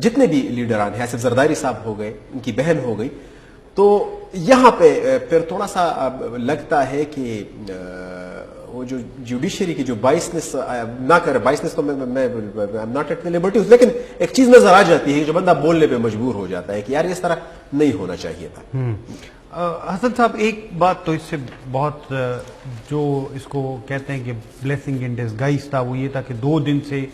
جتنے بھی لیڈران ہیں، آصف زرداری صاحب ہو گئے، ان کی بہن ہو گئی، تو یہاں پہ پھر تھوڑا سا لگتا ہے کہ وہ جو جوڈیشری کی جو بائسنس نہ کرے، بائسنس تو میں ناٹ ایٹ لبرٹی، لیکن ایک چیز نظر آ جاتی ہے جو بندہ بولنے پہ مجبور ہو جاتا ہے کہ یار اس طرح نہیں ہونا چاہیے تھا۔ حسن صاحب ایک بات تو اس سے بہت جو اس کو کہتے ہیں کہ بلیسنگ ان ڈسگائز تھا، وہ یہ تھا کہ 2 دن سے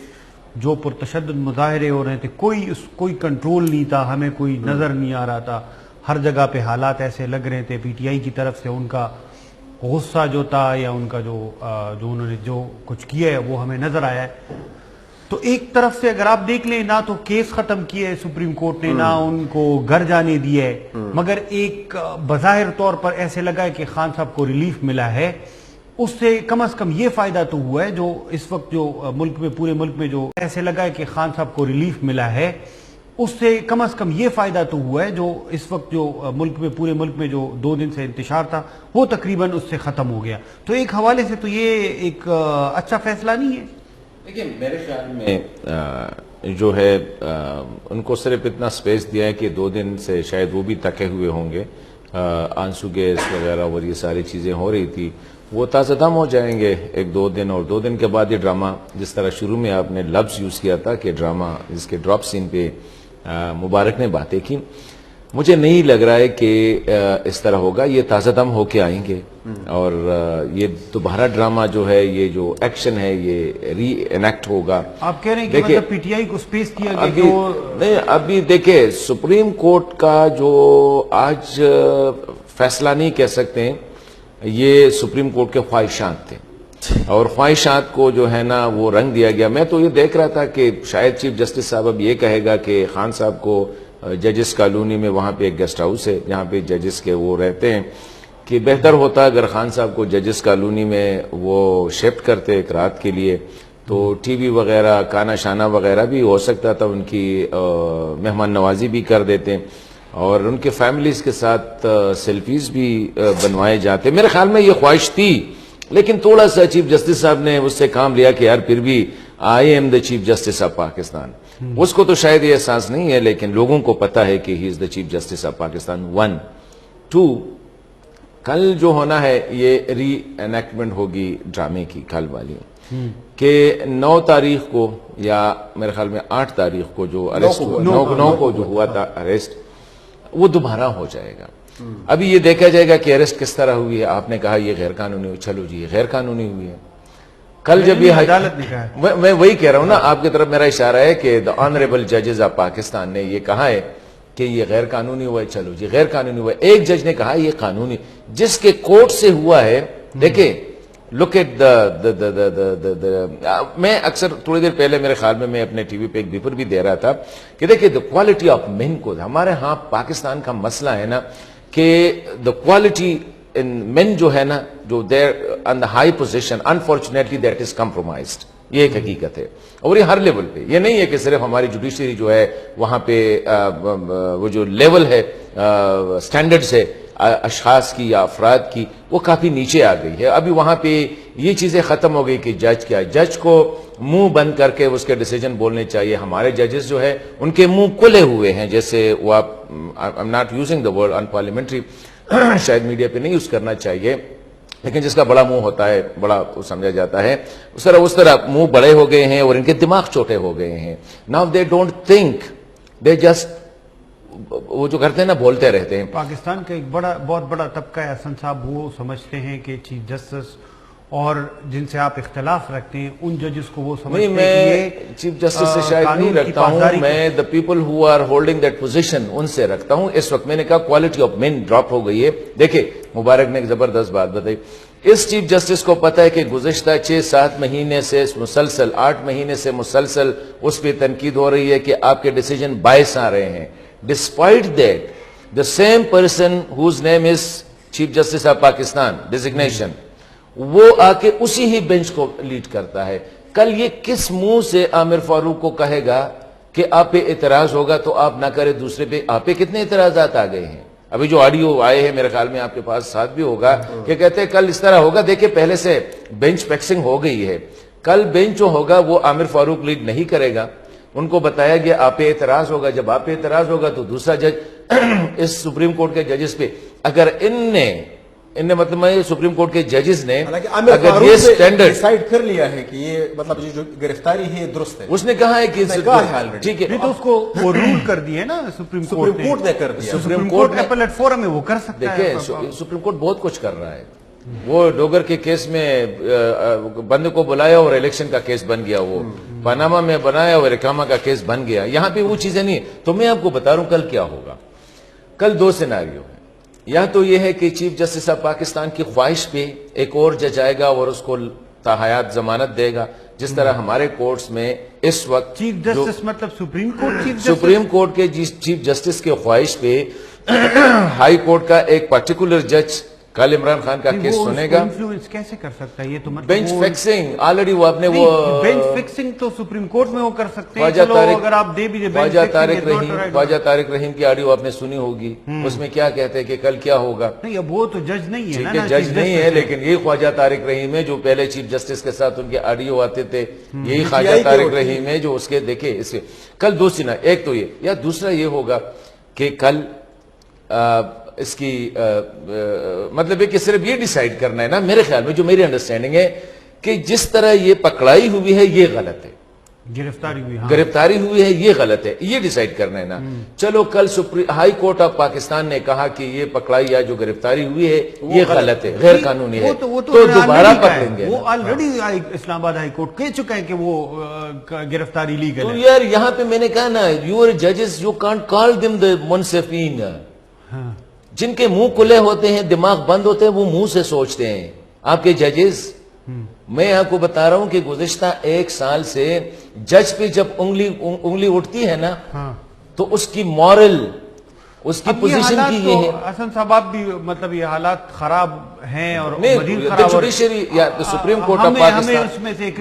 جو پرتشدد مظاہرے ہو رہے تھے کوئی کنٹرول نہیں تھا، ہمیں کوئی نظر نہیں آ رہا تھا، ہر جگہ پہ حالات ایسے لگ رہے تھے، پی ٹی آئی کی طرف سے ان کا غصہ جو تھا یا ان کا جو انہوں نے جو کچھ کیا ہے وہ ہمیں نظر آیا ہے۔ تو ایک طرف سے اگر آپ دیکھ لیں، نہ تو کیس ختم کیا ہے سپریم کورٹ نے، نہ ان کو گھر جانے دیا ہے، مگر ایک بظاہر طور پر ایسے لگا ہے کہ خان صاحب کو ریلیف ملا ہے، اس سے کم از کم یہ فائدہ تو ہوا ہے جو اس وقت جو ملک میں پورے ملک میں جو ایسے لگا ہے کہ خان صاحب کو ریلیف ملا ہے، اس سے کم از کم یہ فائدہ تو ہوا ہے جو اس وقت جو ملک میں پورے ملک میں جو 2 دن سے انتشار تھا وہ تقریباً اس سے ختم ہو گیا۔ تو ایک حوالے سے تو یہ ایک اچھا فیصلہ نہیں ہے؟ دیکھیں میرے خیال میں جو ہے ان کو صرف اتنا سپیس دیا ہے کہ 2 دن سے شاید وہ بھی تھکے ہوئے ہوں گے، آنسو گیس وغیرہ اور یہ ساری چیزیں ہو رہی تھی، وہ تازہ دم ہو جائیں گے 1-2 دن، اور 2 دن کے بعد یہ ڈرامہ جس طرح شروع میں آپ نے لفظ یوز کیا تھا کہ ڈرامہ جس کے ڈراپ سین پہ مبارک نے باتیں کی، مجھے نہیں لگ رہا ہے کہ اس طرح ہوگا، یہ تازہ دم ہو کے آئیں گے اور یہ دوبارہ ڈرامہ جو ہے، یہ جو ایکشن ہے یہ ری انیکٹ ہوگا۔ آپ کہہ رہے ہیں کہ مطلب پی ٹی آئی کو سپیس کیا گیا کہ وہ نہیں، ابھی دیکھیں سپریم کورٹ کا جو آج فیصلہ نہیں کہہ سکتے ہیں، یہ سپریم کورٹ کے خواہشات تھے اور خواہشات کو جو ہے نا وہ رنگ دیا گیا۔ میں تو یہ دیکھ رہا تھا کہ شاید چیف جسٹس صاحب اب یہ کہے گا کہ خان صاحب کو ججز کالونی میں وہاں پہ ایک گیسٹ ہاؤس ہے جہاں پہ ججز کے وہ رہتے ہیں، کہ بہتر ہوتا اگر خان صاحب کو ججز کالونی میں وہ شفٹ کرتے ایک رات کے لیے، تو ٹی وی وغیرہ کانا شانہ وغیرہ بھی ہو سکتا تھا، ان کی مہمان نوازی بھی کر دیتے اور ان کے فیملیز کے ساتھ سیلفیز بھی بنوائے جاتے۔ میرے خیال میں یہ خواہش تھی، لیکن تھوڑا سا چیف جسٹس صاحب نے اس سے کام لیا کہ یار پھر بھی I am the chief justice of Pakistan. اس کو تو شاید یہ احساس نہیں ہے، لیکن لوگوں کو پتا ہے کہ ہی از دا چیف جسٹس آف پاکستان۔ 1 2 کل جو ہونا ہے یہ ری انیکٹمنٹ ہوگی ڈرامے کی کل والی، کہ 9 تاریخ کو یا میرے خیال میں 8 تاریخ کو جو اریسٹ ہوا، 9 کو جو ہوا تھا اریسٹ، وہ دوبارہ ہو جائے گا۔ ابھی یہ دیکھا جائے گا کہ اریسٹ کس طرح ہوئی ہے۔ آپ نے کہا یہ غیر قانونی ہوئی، چلو جی یہ غیر قانونی ہوئی ہے۔ کل جب یہ عدالت نے کہا ہے، میں وہی کہہ رہا ہوں نا، آپ کی طرف میرا اشارہ ہے کہ دا آنریبل ججز آف پاکستان نے یہ کہا ہے کہ یہ غیر قانونی ہوا ہے، چلو جی غیر قانونی ہوا ہے۔ ایک جج نے کہا یہ قانونی، جس کے کورٹ سے ہوا ہے۔ دیکھیں لک ایٹ میں اکثر تھوڑی دیر پہلے میرے خیال میں اپنے ٹی وی پہ ایک بیپر بھی دے رہا تھا کہ دیکھیں دا کوالٹی آف مین کو، ہمارے ہاں پاکستان کا مسئلہ ہے نا کہ دا کوالٹی ان مین جو ہے نا، جو there on the high position, unfortunately that is compromised, یہ ایک حقیقت ہے۔ اور یہ ہر لیول پہ، یہ نہیں ہے کہ صرف ہماری جوڈیشری جو ہے وہاں پہ وہ جو لیول ہے سٹینڈرڈز ہے اشخاص کی یا افراد کی، وہ کافی نیچے آ گئی ہے۔ ابھی وہاں پہ یہ چیزیں ختم ہو گئی کہ جج کیا، جج کو منہ بند کر کے اس کے ڈیسیجن بولنے چاہیے۔ ہمارے ججز جو ہے ان کے منہ کھلے ہوئے ہیں، جیسے وہ I'm not using the word unparliamentary، شاید میڈیا پہ نہیں یوز کرنا چاہیے، لیکن جس کا بڑا منہ ہوتا ہے بڑا سمجھا جاتا ہے، اس طرح منہ بڑے ہو گئے ہیں اور ان کے دماغ چھوٹے ہو گئے ہیں۔ Now they don't think, they just وہ جو کرتے ہیں نا بولتے رہتے ہیں۔ پاکستان کا ایک بہت بڑا طبقہ ہے حسن صاحب، وہ سمجھتے ہیں کہ چیف جسٹس اور جن سے آپ اختلاف رکھتے ہیں ان ججز کو وہ سمجھتے ہیں کہ یہ چیف جسٹس سے شاید نہیں رکھتا ہوں میں، the people who are holding that position ان سے رکھتا ہوں۔ اس وقت میں نے کہا کوالٹی آف مین ڈراپ ہو گئی ہے۔ دیکھیں مبارک نے ایک زبردست بات بتائی، اس چیف جسٹس کو پتا ہے کہ گزشتہ 6-7 مہینے سے مسلسل 8 مہینے سے مسلسل اس پہ تنقید ہو رہی ہے کہ آپ کے ڈیسیجن باعث آ رہے ہیں۔ Despite that, the same person whose name is Chief Justice of Pakistan designation، وہ آ کے اسی ہی بینچ کو لیڈ کرتا ہے۔ کل یہ کس منہ سے عامر فاروق کو کہے گا کہ آپ پہ اعتراض ہوگا تو آپ نہ کرے دوسرے پہ؟ آپ پہ کتنے اعتراضات آ گئے ہیں؟ ابھی جو آڈیو آئے ہیں میرے خیال میں آپ کے پاس ساتھ بھی ہوگا کہ کہتے ہیں کل اس طرح ہوگا۔ دیکھیں پہلے سے بینچ پیکسنگ ہو گئی ہے، کل بینچ جو ہوگا وہ عامر فاروق لیڈ نہیں کرے گا، ان کو بتایا گیا آپ پہ اعتراض ہوگا, جب آپ پہ اعتراض ہوگا تو دوسرا جج اس سپریم کورٹ کے ججز پہ, اگر ان نے مطلب سپریم کورٹ کے ججز نے اگر یہ سٹینڈرڈ ڈیسائیڈ کر لیا ہے کہ یہ مطلب جو گرفتاری ہے درست ہے, اس نے کہا ہے کہ ٹھیک ہے, تو اس کو وہ رول کر دیا نا سپریم کورٹ نے کر دیا, سپریم کورٹ اپیلیٹ فورم میں وہ کر سکتا ہے. دیکھیں سپریم کورٹ بہت کچھ کر رہا ہے, وہ ڈوگر کے کیس میں بندے کو بلایا اور الیکشن کا کیس بن گیا, وہ پاناما میں بنایا اور ریکاما کا کیس بن گیا, یہاں پہ وہ چیزیں نہیں. تو میں آپ کو بتا رہا ہوں کل کیا ہوگا. کل دو سیناریو ہیں, یا تو یہ ہے کہ چیف جسٹس آف پاکستان کی خواہش پہ ایک اور جج آئے گا اور اس کو تاحیات ضمانت دے گا, جس طرح ہمارے کورٹس میں اس وقت چیف جسٹس مطلب سپریم کورٹ کے چیف جسٹس کی خواہش پہ ہائی کورٹ کا ایک پرٹیکولر جج کل عمران خان کا کیس سنے گا. انفلوئنس کیسے کر سکتا ہے یہ تو مطلب بینچ فکسنگ آلریڈی وہ اپنے وہ بینچ فکسنگ تو سپریم کورٹ میں وہ کر سکتے ہیں. خواجہ اگر آپ دے بھی خواجہ طارق رحیم کی آڈیو آپ نے سنی ہوگی, اس میں کیا کہتے ہیں کہ کل کیا ہوگا. نہیں اب وہ تو جج نہیں ہے نا, جج نہیں ہے, لیکن یہی خواجہ طارق رحیم ہے جو پہلے چیف جسٹس کے ساتھ ان کے آڈیو آتے تھے, یہی خواجہ طارق رحیم ہے جو اس کے دیکھے اس کے کل دو سنا, ایک تو یہ, یا دوسرا یہ ہوگا کہ کل اس کی مطلب ہے کہ صرف یہ ڈیسائیڈ کرنا ہے نا, میرے خیال میں جو میری انڈرسٹینڈنگ ہے کہ جس طرح یہ پکڑائی ہوئی ہے یہ غلط ہے, گرفتاری ہوئی ہے یہ غلط ہے, یہ ڈیسائیڈ کرنا ہے نا. چلو کل ہائی کورٹ آف پاکستان نے کہا کہ یہ پکڑائی یا جو گرفتاری ہوئی ہے یہ غلط ہے, غیر قانونی ہے, تو دوبارہ پکڑیں گے. وہ آلریڈی اسلام آباد ہائی کورٹ کہہ چکا ہے کہ وہ گرفتاری لیگل ہے. یار یہاں پہ میں نے کہا نا, یور ججز یو کانٹ کال دم دا منصفین, جن کے منہ کھلے ہوتے ہیں دماغ بند ہوتے ہیں وہ منہ سے سوچتے ہیں. آپ کے ججز, میں آپ کو بتا رہا ہوں کہ گزشتہ ایک سال سے جج پہ جب انگلی اٹھتی ہے نا تو اس کی مورل, اس کی پوزیشن کی یہ ہے. حسن صاحب آپ بھی مطلب یہ حالات خراب ہیں اور مزید خراب, جوڈیشری یا supreme court of Pakistan,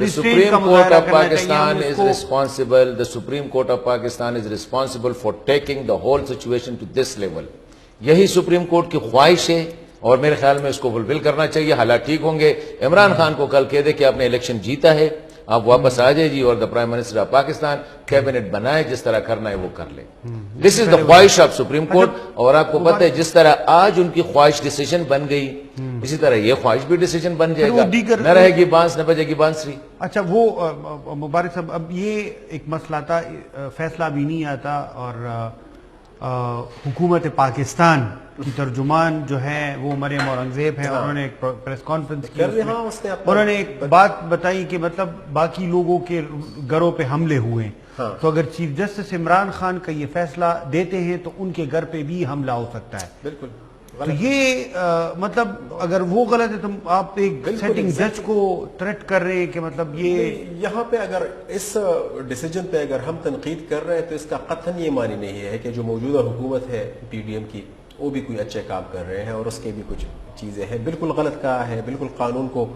supreme court of Pakistan is responsible, the Supreme Court of Pakistan is responsible for taking the whole situation to this level. یہی سپریم کورٹ کی خواہش ہے اور میرے خیال میں اس کو فلفل کرنا چاہیے. حالات ٹھیک ہوں گے, عمران خان کو کل کہہ دے کہ آپ نے الیکشن جیتا ہے, آپ واپس آ جائے جی, اور the prime minister of Pakistan cabinet بنائے, جس طرح کرنا ہے وہ کر لے. دس از دا خواہش آف سپریم کورٹ. اور آپ کو پتہ ہے جس طرح آج ان کی خواہش ڈیسیجن بن گئی, اسی طرح یہ خواہش بھی ڈیسیجن بن جائے گا, نہ رہے گی بانس نہ بجے گی بانسری. اچھا وہ مبارک صاحب, اب یہ ایک مسئلہ تھا, فیصلہ بھی نہیں آتا, اور حکومت پاکستان کی ترجمان جو ہے وہ مریم اورنگزیب ہے, انہوں نے ایک پریس کانفرنس کی, انہوں نے ایک بات بتائی کہ مطلب باقی لوگوں کے گھروں پہ حملے ہوئے, تو اگر چیف جسٹس عمران خان کا یہ فیصلہ دیتے ہیں تو ان کے گھر پہ بھی حملہ ہو سکتا ہے. بالکل, تو یہ مطلب اگر وہ غلط ہے تو آپ ایک سیٹنگ جج کو تھریٹ کر رہے ہیں کہ مطلب یہ یہاں پہ اگر اس ڈیسیجن پہ اگر ہم تنقید کر رہے ہیں تو اس کا قطعاً یہ معنی نہیں ہے کہ جو موجودہ حکومت ہے پی ڈی ایم کی وہ بھی کوئی اچھے کام کر رہے ہیں, اور اس کے بھی کچھ چیزیں ہیں. بالکل غلط کہا ہے, بالکل قانون کو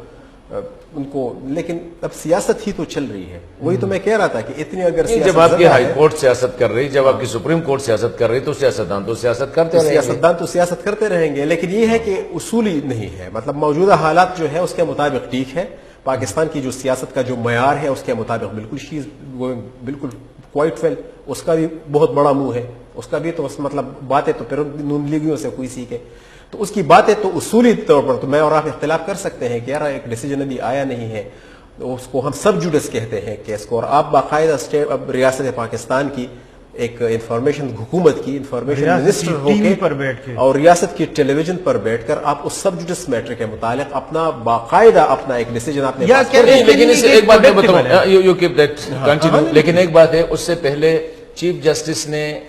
ان کو, لیکن اب سیاست ہی تو چل رہی ہے. وہی تو میں کہہ رہا تھا کہ اتنی اگر جب آپ کی ہائی کورٹ سیاست کر رہی, جب آپ کی سپریم کورٹ سیاست کر رہی, تو سیاستدان تو سیاست کرتے رہیں گے, لیکن یہ ہے کہ اصولی نہیں ہے. مطلب موجودہ حالات جو ہے اس کے مطابق ٹھیک ہے, پاکستان کی جو سیاست کا جو معیار ہے اس کے مطابق بالکل بالکل کوائٹ ویل, اس کا بھی بہت بڑا منہ ہے, اس کا بھی تو مطلب باتیں تو پھر نون لیگیوں سے کوئی سیکھے, تو اس کی باتیں تو اصولی طور پر تو میں اور آپ اختلاف کر سکتے ہیں کہ یار ایک ڈیسیجن ابھی آیا نہیں ہے, اس کو ہم سب جوڈس کہتے ہیں کیس کو, اور آپ باقاعدہ اب ریاست پاکستان کی ایک انفارمیشن حکومت کی انفارمیشن منسٹر ہو کے اور ریاست کی ٹیلی ویژن پر بیٹھ کر آپ اس سب جوڈس میٹر کے متعلق اپنا باقاعدہ اپنا ایک ڈیسیجن آپ نے, لیکن ایک بات میں بتاؤں, لیکن ایک بات ہے, اس سے پہلے چیف جسٹس نے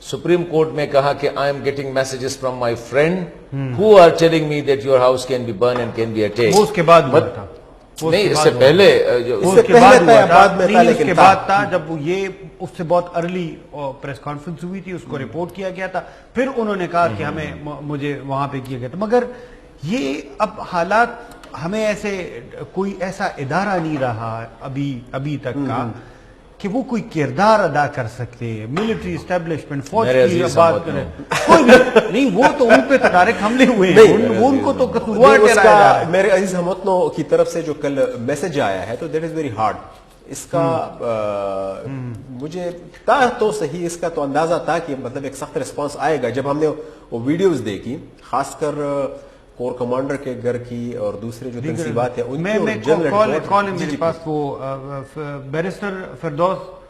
سپریم کورٹ میں کہا کہ I am getting messages from my friend who are telling me that your house can be burn and can be attacked. وہ اس کے بعد ہوا تھا, نہیں اس سے پہلے, اس کے بعد تھا جب یہ اس سے بہت ارلی پریس کانفرنس ہوئی تھی, اس کو رپورٹ کیا گیا تھا, پھر انہوں نے کہا کہ مجھے وہاں پہ کیا گیا تھا. مگر یہ اب حالات ہمیں ایسے کوئی ایسا ادارہ نہیں رہا ابھی تک کا کہ وہ کوئی کردار ادا کر سکتے, ملٹری اسٹیبلشمنٹ, فوج کی بات کریں, کوئی نہیں, وہ تو ان پہ ڈائریکٹ حملے ہوئے ہیں, ان کو تو قصوروار ٹھہرایا. میرے عزیز ہم وطنوں کی طرف سے جو کل میسج آیا ہے تو دیٹ از ویری ہارڈ, اس کا مجھے تو صحیح اس کا تو اندازہ تھا کہ مطلب ایک سخت ریسپانس آئے گا. جب ہم نے وہ ویڈیوز دیکھی خاص کر کور کمانڈر کے گھر کی اور دوسرے جو تنصیبات ہیں ان کی, کال میرے پاس وہ بیرسٹر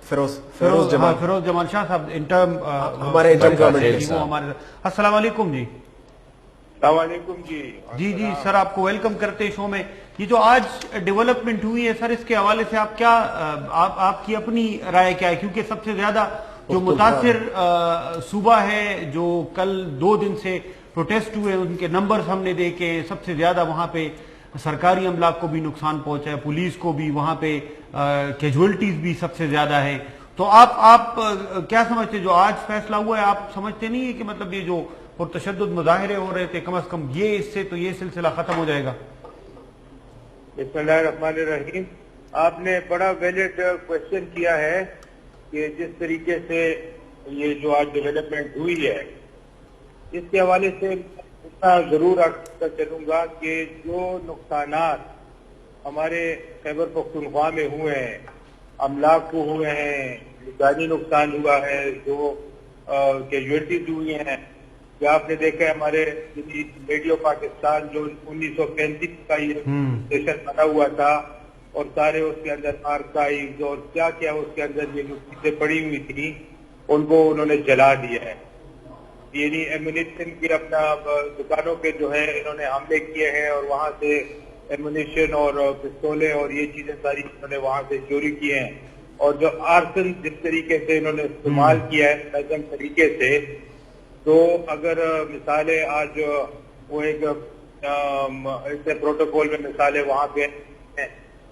فیروز جمال شاہ صاحب انٹرم ہمارے السلام علیکم. جی السلام علیکم. جی سر, آپ کو ویلکم کرتے ہیں شو میں. یہ جو آج ڈیولپمنٹ ہوئی ہے سر, اس کے حوالے سے آپ کیا, آپ کی اپنی رائے کیا ہے؟ کیونکہ سب سے زیادہ جو متاثر صوبہ ہے, جو کل 2 دن سے پروٹیسٹ ہوئے, ان کے نمبرز ہم نے دیکھے, سب سے زیادہ وہاں پہ سرکاری املاک کو بھی نقصان پہنچا ہے, پولیس کو بھی, وہاں پہ کیجولٹیز بھی سب سے زیادہ ہے. تو آپ کیا سمجھتے, جو آج فیصلہ ہوا ہے, آپ سمجھتے نہیں ہے کہ مطلب یہ جو پرتشدد مظاہرے ہو رہے تھے, کم از کم یہ اس سے تو یہ سلسلہ ختم ہو جائے گا؟ بسم اللہ الرحمن الرحیم. آپ نے بڑا ویلڈ کوشچن کیا ہے کہ جس طریقے سے یہ جو آج ڈیولپمنٹ ہوئی ہے, اس کے حوالے سے اتنا ضرور کر چلوں گا کہ جو نقصانات ہمارے خیبر پختونخوا میں ہوئے ہیں, املاک کو ہوئے ہیں, جانی نقصان ہوا ہے, جو کیجویلٹیز ہوئی ہیں, کہ آپ نے دیکھا ہے ہمارے ریڈیو پاکستان جو 1935 کا یہ اسٹیشن بنا ہوا تھا, اور سارے اس کے اندر آرکائیوز اور کیا کیا اس کے اندر یہ جو چیزیں پڑی ہوئی تھی ان کو انہوں نے جلا دیا ہے. یعنی ایمونیشن کی اپنا دکانوں کے جو ہے انہوں نے حملے کیے ہیں, اور وہاں سے ایمونیشن اور پستولیں اور یہ چیزیں ساری انہوں نے وہاں سے چوری کیے ہیں. اور جو آرسن جس طریقے سے انہوں نے استعمال کیا ہے منظم طریقے سے, تو اگر مثالیں آج وہ ایک ایسے پروٹوکول میں مثالیں وہاں پہ ہیں,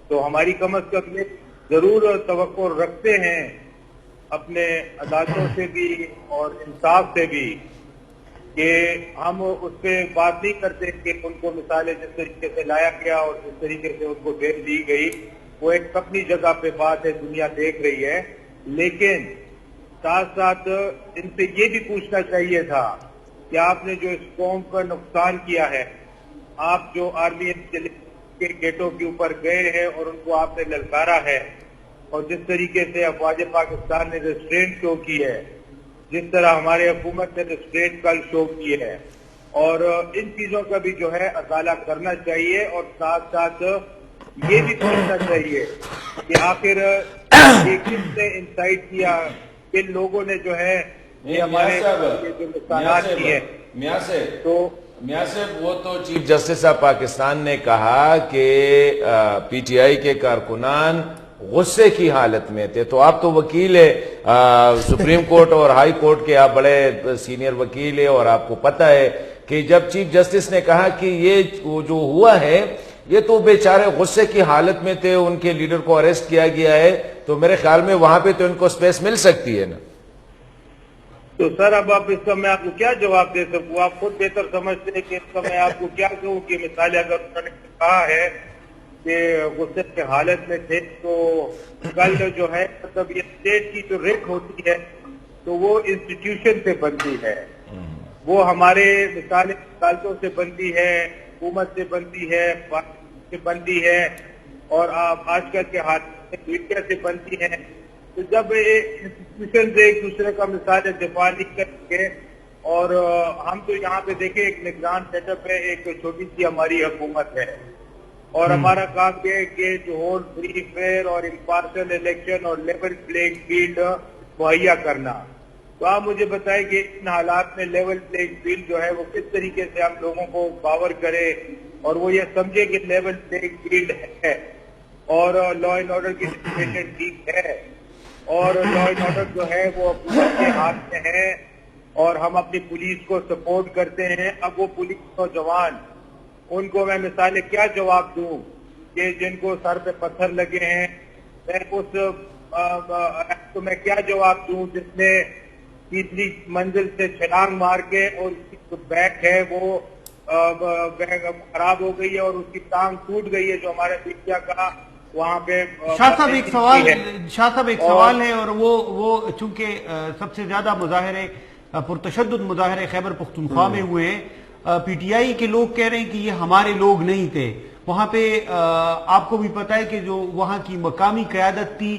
تو ہماری کم از کم یہ ضرور توقع رکھتے ہیں اپنے عدالتوں سے بھی اور انصاف سے بھی, کہ ہم اس پہ بات نہیں کرتے کہ ان کو مثالیں جس طریقے سے لایا گیا اور جس طریقے سے ان کو بیل دی گئی وہ ایک اپنی جگہ پہ بات ہے, دنیا دیکھ رہی ہے. لیکن ساتھ ساتھ ان سے یہ بھی پوچھنا چاہیے تھا کہ آپ نے جو اس قوم کا نقصان کیا ہے, آپ جو آرمی کے گیٹوں کے اوپر گئے ہیں اور ان کو آپ نے للکارا ہے, اور جس طریقے سے افواج پاکستان نے ریسٹرینٹ شو کی ہے, جس طرح ہمارے حکومت نے ریسٹرینٹ کل شو کی ہے, اور ان چیزوں کا بھی جو ہے ازالہ کرنا چاہیے. اور ساتھ ساتھ یہ بھی پوچھنا چاہیے کہ آخر یہ کس نے انسائٹ کیا, کن لوگوں نے جو ہے یہ ہمارے جو نقصانات کیے. میاں صاحب وہ تو چیف جسٹس آف پاکستان نے کہا کہ پی ٹی آئی کے کارکنان غصے کی حالت میں تھے. تو آپ تو وکیل ہے سپریم کورٹ اور ہائی کورٹ کے, آپ بڑے سینئر وکیل ہیں, اور آپ کو پتہ ہے کہ جب چیف جسٹس نے کہا کہ یہ جو ہوا ہے یہ تو بیچارے غصے کی حالت میں تھے, ان کے لیڈر کو اریسٹ کیا گیا ہے, تو میرے خیال میں وہاں پہ تو ان کو سپیس مل سکتی ہے نا. تو سر اب آپ اس کا میں آپ کو کیا جواب دے سکوں, آپ خود بہتر سمجھتے ہیں کہ اس کا میں آپ کو کیا کہوں کہ مثال اگر انہوں نے کہا ہے کہ غصے کی حالت میں تھے, تو کل جو ہے مطلب یہ اسٹیٹ کی جو ریٹ ہوتی ہے تو وہ انسٹیٹیوشن سے بنتی ہے, وہ ہمارے مثالیں عدالتوں سے بنتی ہے, حکومت سے بنتی ہے, سے بنتی ہے, اور آج کل کے حالات میں میڈیا سے بنتی ہے. تو جب انسٹیٹیوشن سے ایک دوسرے کا مثال دفاع نہیں کریں گے, اور ہم تو یہاں پہ دیکھیں ایک نگران سیٹ اپ ہے, ایک چھوٹی سی ہماری حکومت ہے, اور ہمارا کام یہ ہے کہ جو ہول فری فیئر اور امپارشل الیکشن اور لیول پلینگ فیلڈ مہیا کرنا. تو آپ مجھے بتائیں کہ ان حالات میں لیول پلینگ فیلڈ جو ہے وہ کس طریقے سے ہم لوگوں کو پاور کرے, اور وہ یہ سمجھے کہ لیول پلینگ فیلڈ ہے, اور لا اینڈ آرڈر کی سچویشن ٹھیک ہے, اور لا اینڈ آرڈر جو ہے وہ حکومت کے ہاتھ میں ہے, اور ہم اپنی پولیس کو سپورٹ کرتے ہیں. اب وہ پولیس نوجوان, ان کو میں مثالیں کیا جواب دوں کہ جن کو سر پہ پتھر لگے ہیں, میں اس تو میں کیا جواب دوں جس نے تیسری منزل سے چھلانگ مار کے, اور اس کی جو بیک ہے وہ خراب ہو گئی ہے اور اس کی ٹانگ ٹوٹ گئی ہے, جو ہمارے میڈیا کا وہاں پہ. شاہ صاحب ایک سوال ہے, اور وہ چونکہ سب سے زیادہ مظاہرے پرتشدد مظاہرے خیبر پختونخوا میں ہوئے ہیں, پی ٹی آئی کے لوگ کہہ رہے ہیں کہ یہ ہمارے لوگ نہیں تھے, وہاں پہ آپ کو بھی پتا ہے کہ جو وہاں کی مقامی قیادت تھی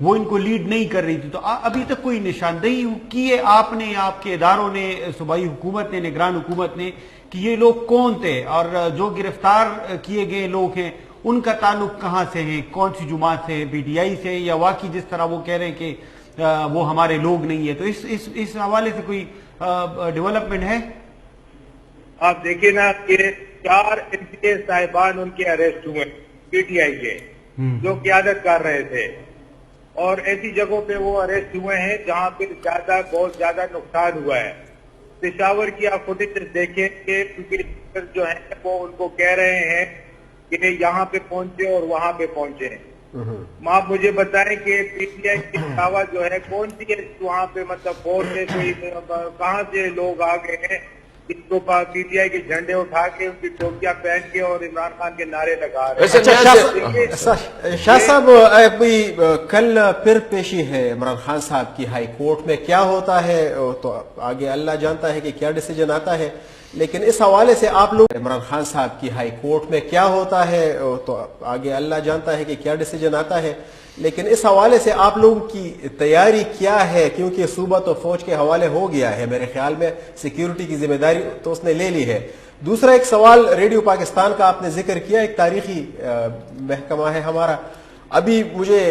وہ ان کو لیڈ نہیں کر رہی تھی. تو ابھی تک کوئی نشاندہی کی ہے آپ نے، آپ کے اداروں نے، صوبائی حکومت نے، نگران حکومت نے، کہ یہ لوگ کون تھے اور جو گرفتار کیے گئے لوگ ہیں ان کا تعلق کہاں سے ہے، کون سی جماعت سے، پی ٹی آئی سے، یا واقعی جس طرح وہ کہہ رہے ہیں کہ وہ ہمارے لوگ نہیں ہے؟ تو اس حوالے سے کوئی ڈیولپمنٹ ہے؟ آپ دیکھیں نا کہ 4 MCA صاحبان ان کے اریسٹ ہوئے پی ٹی آئی کے، جو قیادت کر رہے تھے، اور ایسی جگہوں پہ وہ اریسٹ ہوئے ہیں جہاں پہ بہت زیادہ نقصان ہوا ہے. پشاور کی آپ فوٹیج دیکھیں کہ جو ہیں وہ ان کو کہہ رہے ہیں کہ یہاں پہ پہنچے اور وہاں پہ پہنچے. آپ مجھے بتائیں کہ پی ٹی آئی کے علاوہ جو ہے کون سی وہاں پہ مطلب فورس ہے، کوئی کہاں سے لوگ آ گئے ہیں جن کو پی ٹی آئی کے جھنڈے اٹھا کے ان کی ٹوپیاں پہن کے اور عمران خان کے نعرے لگا رہے ہیں. شاہ صاحب ابھی کل پھر پیشی ہے عمران خان صاحب کی ہائی کورٹ میں، کیا ہوتا ہے تو آگے اللہ جانتا ہے کہ کیا ڈیسیجن آتا ہے، لیکن اس حوالے سے آپ لوگ عمران خان صاحب کی ہائی کورٹ میں کیا ہوتا ہے تو آگے اللہ جانتا ہے کہ کیا ڈیسیجن آتا ہے، لیکن اس حوالے سے آپ لوگوں کی تیاری کیا ہے؟ کیونکہ صوبہ تو فوج کے حوالے ہو گیا ہے میرے خیال میں، سیکیورٹی کی ذمہ داری تو اس نے لے لی ہے. دوسرا ایک سوال، ریڈیو پاکستان کا آپ نے ذکر کیا، ایک تاریخی محکمہ ہے ہمارا. ابھی مجھے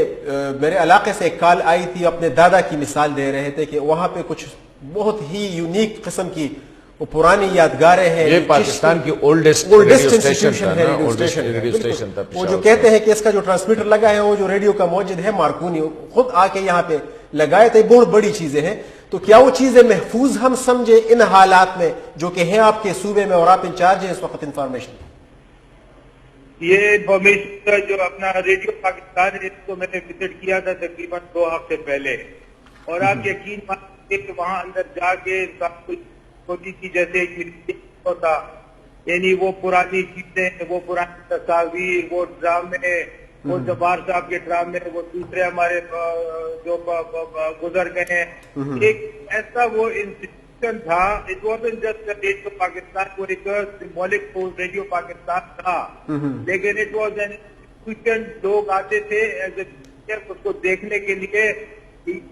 میرے علاقے سے ایک کال آئی تھی، اپنے دادا کی مثال دے رہے تھے کہ وہاں پہ کچھ بہت ہی یونیک قسم کی وہ پرانی یادگاریں ہیں. یہ پاکستان کی اولڈسٹ انسٹیٹیوشن ہے ریڈیو اسٹیشن. وہ جو کہتے ہیں کہ اس کا جو ٹرانسمیٹر لگا ہے وہ جو ریڈیو کا موجد ہے مارکونی خود آ کے یہاں پہ لگائے تھے، بہت بڑی چیزیں ہیں. تو کیا وہ چیزیں محفوظ ہم سمجھے ان حالات میں جو کہ ہیں آپ کے صوبے میں اور آپ انچارج ہیں اس وقت انفارمیشن؟ یہ انفارمیشن جو اپنا ریڈیو پاکستان ہے اس کو میں نے وزٹ کیا تھا تقریباً 2 ہفتے پہلے، اور آپ یقین مانیے کہ وہاں اندر جا کے سب کچھ ہوتی تھی جیسے ہوتا، یعنی وہ پرانی چیزیں، وہ پرانی تصاویر، وہ ڈرامے، وہ جبار صاحب کے ڈرامے، وہ دوسرے ہمارے جو گزر گئے ہیں. ایک ایسا وہ انسٹیٹیوشن تھا، it wasn't just radio Pakistan, وہ ایک سمبولک ریڈیو پاکستان تھا، لیکن اٹ واز این انسٹیٹیوشن. لوگ آتے تھے اس کو دیکھنے کے لیے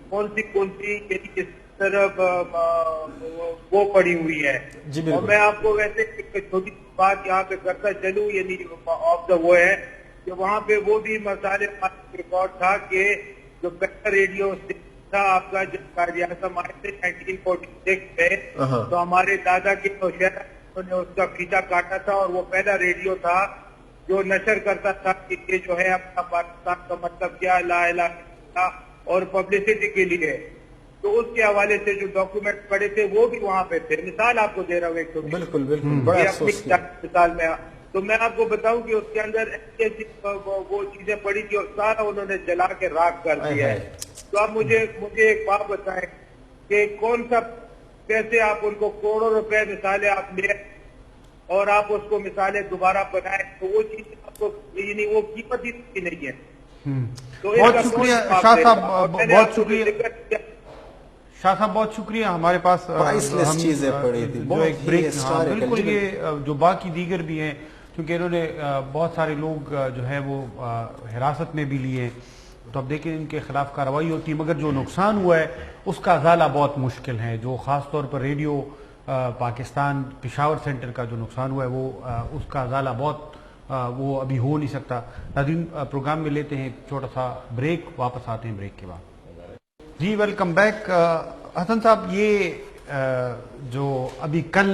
کون سی کس طرف وہ پڑی ہوئی ہے. اور میں آپ کو ویسے ایک چھوٹی بات یہاں پہ کرتا چلوں، یعنی آف دا وہ ہے کہ وہاں پہ وہ بھی مسئلہ ریکارڈ تھا کہ جو پہلا ریڈیو تھا آپ کا جب قائد اعظم آئے تھے 1946 میں، تو ہمارے دادا کے نوشہروں نے اس کا پیچھا کاٹا تھا، اور وہ پہلا ریڈیو تھا جو نشر کرتا تھا کہ جو ہے اپنا پاکستان کا مطلب کیا، لا الہ الا اللہ، اور پبلسٹی کے لیے. تو اس کے حوالے سے جو ڈاکومنٹ پڑے تھے وہ بھی وہاں پہ تھے. مثال آپ کو دے رہا ہوں ایک چھوٹی، بالکل بڑا مثال میں، تو میں آپ کو بتاؤں کہ اس کے اندر ایسی وہ چیزیں پڑی تھی اور سارا انہوں نے جلا کے راکھ کر دیا ہے. تو آپ مجھے ایک بات بتائیں کہ کون سا پیسے آپ ان کو کروڑوں روپے مثالیں آپ لے اور آپ اس کو مثالیں دوبارہ بنائیں، تو وہ چیز آپ کو یعنی وہ قیمت ہی نہیں ہے. بہت شکریہ شاہ صاحب، بہت شکریہ شاہ صاحب، بہت شکریہ. ہمارے پاس چیزیں پڑی تھی جو ایک بریک، بالکل یہ جو باقی دیگر بھی ہیں، کیونکہ انہوں نے بہت سارے لوگ جو ہے وہ حراست میں بھی لیے، تو اب دیکھیں ان کے خلاف کارروائی ہوتی ہے، مگر جو نقصان ہوا ہے اس کا ازالہ بہت مشکل ہے. جو خاص طور پر ریڈیو پاکستان پشاور سینٹر کا جو نقصان ہوا ہے وہ اس کا ازالہ بہت وہ ابھی ہو نہیں سکتا. ناظرین، پروگرام میں لیتے ہیں ایک چھوٹا سا بریک، واپس آتے ہیں بریک کے بعد. جی ویلکم بیک. حسن صاحب، یہ جو ابھی کل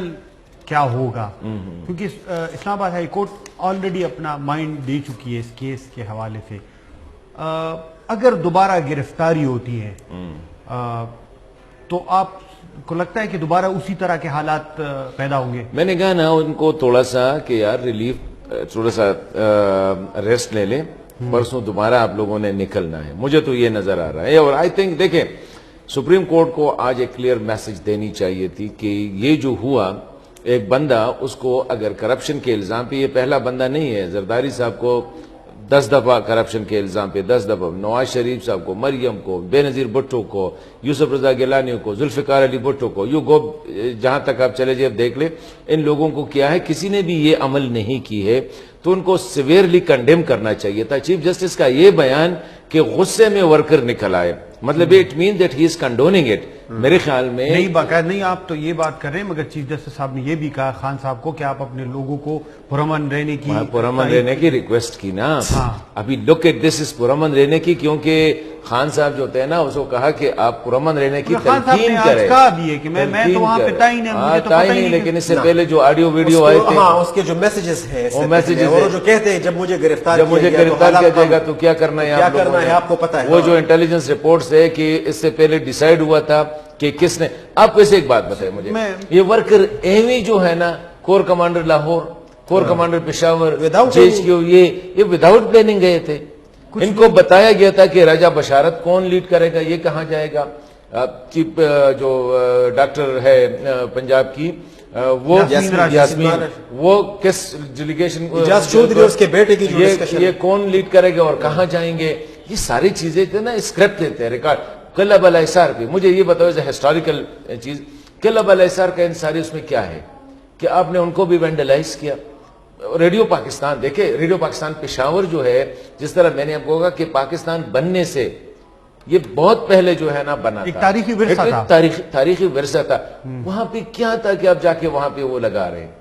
کیا ہوگا، کیونکہ اسلام آباد ہائی کورٹ آلریڈی اپنا مائنڈ دے چکی ہے اس کیس کے حوالے سے. اگر دوبارہ گرفتاری ہوتی ہے تو آپ کو لگتا ہے کہ دوبارہ اسی طرح کے حالات پیدا ہوں گے؟ میں نے کہا نا ان کو تھوڑا سا کہ یار ریلیف، تھوڑا سا ریسٹ لے لیں، پرسوں دوبارہ آپ لوگوں نے نکلنا ہے. مجھے تو یہ نظر آ رہا ہے. اور آئی تھنک دیکھیں سپریم کورٹ کو آج ایک کلیئر میسج دینی چاہیے تھی کہ یہ جو ہوا، ایک بندہ اس کو اگر کرپشن کے الزام پہ، یہ پہلا بندہ نہیں ہے، زرداری صاحب کو 10 دفعہ کرپشن کے الزام پہ 10 دفعہ نواز شریف صاحب کو, مریم کو, بے نظیر بھٹو کو, یوسف رضا گیلانی کو, ذوالفقار علی بھٹو کو, یو گو جہاں تک آپ چلے جائے دیکھ لیں ان لوگوں کو کیا ہے, کسی نے بھی یہ عمل نہیں کی ہے تو ان کو سیویئرلی کنڈیم کرنا چاہیے تھا. چیف جسٹس کا یہ بیان کہ غصے میں ورکر نکل آئے, مطلب it mean that he is condoning it. میرے خیال میں نہیں, باقاعدہ نہیں, آپ تو یہ بات کر رہے ہیں, مگر چیف جسٹس صاحب نے یہ بھی کہا خان صاحب کو کہ آپ اپنے لوگوں کو پرامن رہنے کی ریکویسٹ کی نا. ابھی لک ایٹ دس از پرامن رہنے کی, کیونکہ خان صاحب جو ہوتے ہیں نا اس کو کہا کہ آپ پرامن رہنے کی تلقین کریں. میں تو وہاں پہ نہیں, لیکن اس سے پہلے جو آڈیو ویڈیو آئے تھے اس کے جو میسیجز ہیں وہ میسیجز جو کہتے ہیں جب مجھے گرفتار کیا جائے گا تو کیا کرنا ہے آپ کو پتا ہے. وہ جو انٹیلیجنس رپورٹس ہے کہ اس سے پہلے ڈیسائیڈ ہوا تھا کہ کس نے. آپ ویسے ایک بات بتائیں مجھے, یہ ورکر ایوی جو ہے نا corps commander Lahore, corps commander Peshawar, یہ وداؤٹ پلاننگ گئے تھے. ان کو بتایا گیا تھا کہ راجہ بشارت کون لیڈ کرے گا, یہ کہاں جائے گا. چیف جو ڈاکٹر ہے پنجاب کی وہ یاسمین, وہ کس ڈیلیگیشن, اس کے بیٹے کی یہ کون لیڈ کرے گا اور کہاں جائیں گے. یہ ساری چیزیں نا اسکرپٹ دیتے ہیں, ریکارڈ. قلعہ بل احصار پہ مجھے یہ بتاؤ ایز اے ہسٹوریکل چیز, قلعہ بل احصار کا انصاری اس میں کیا ہے کہ آپ نے ان کو بھی وینڈلائز کیا. ریڈیو پاکستان دیکھیں, ریڈیو پاکستان پشاور جو ہے, جس طرح میں نے آپ کو کہا کہ پاکستان بننے سے یہ بہت پہلے جو ہے نا بنا ایک تاریخی ورثہ تھا, تاریخی ورثہ تھا. وہاں پہ کیا تھا کہ آپ جا کے وہاں پہ وہ لگا رہے ہیں.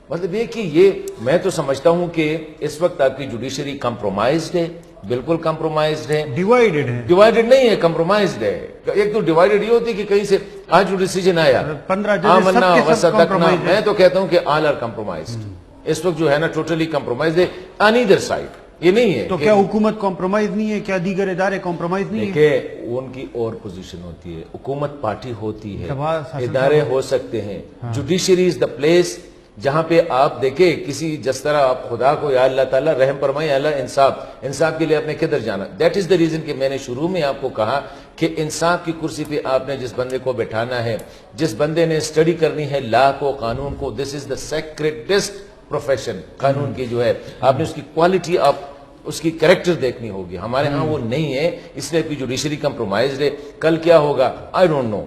مطلب یہ کہ یہ میں تو سمجھتا ہوں کہ اس وقت آپ کی جوڈیشری کمپرومائزڈ ہے, بالکل کمپرومائزڈ ہے. ڈیوائیڈڈ نہیں ہے, کمپرومائزڈ ہے. ایک تو ڈیوائیڈڈ یہ ہوتی کہ کہیں سے آج جو ڈیسیجن آیا 15 میں تو کہتا ہوں کہ آل آر کمپرومائزڈ. اس وقت جو ہے نا ٹوٹلی کمپرومائزڈ ہے آن ایدر سائڈ. یہ نہیں ہے تو کیا حکومت کمپرومائز نہیں ہے, کیا دیگر ادارے کمپرومائز نہیں ہے؟ ان کی اور پوزیشن ہوتی ہے, حکومت پارٹی ہوتی ہے, ادارے ہو سکتے ہیں. جوڈیشری از دا پلیس جہاں پہ آپ دیکھیں کسی, جس طرح آپ خدا کو یا اللہ تعالیٰ رحم فرمائے, اللہ انصاف کے لیے آپ نے کدھر جانا. دیٹ از دا ریزن کہ میں نے شروع میں آپ کو کہا کہ انصاف کی کرسی پہ آپ نے جس بندے کو بٹھانا ہے, جس بندے نے اسٹڈی کرنی ہے لا کو, قانون کو, دس از دا سیکریٹسٹ پروفیشن. قانون کی جو ہے آپ نے اس کی کوالٹی, آپ اس کی کریکٹر دیکھنی ہوگی. ہمارے ہاں وہ نہیں ہے, اس لیے کہ جوڈیشری کمپرومائزڈ ہے. کل کیا ہوگا آئی ڈونٹ نو,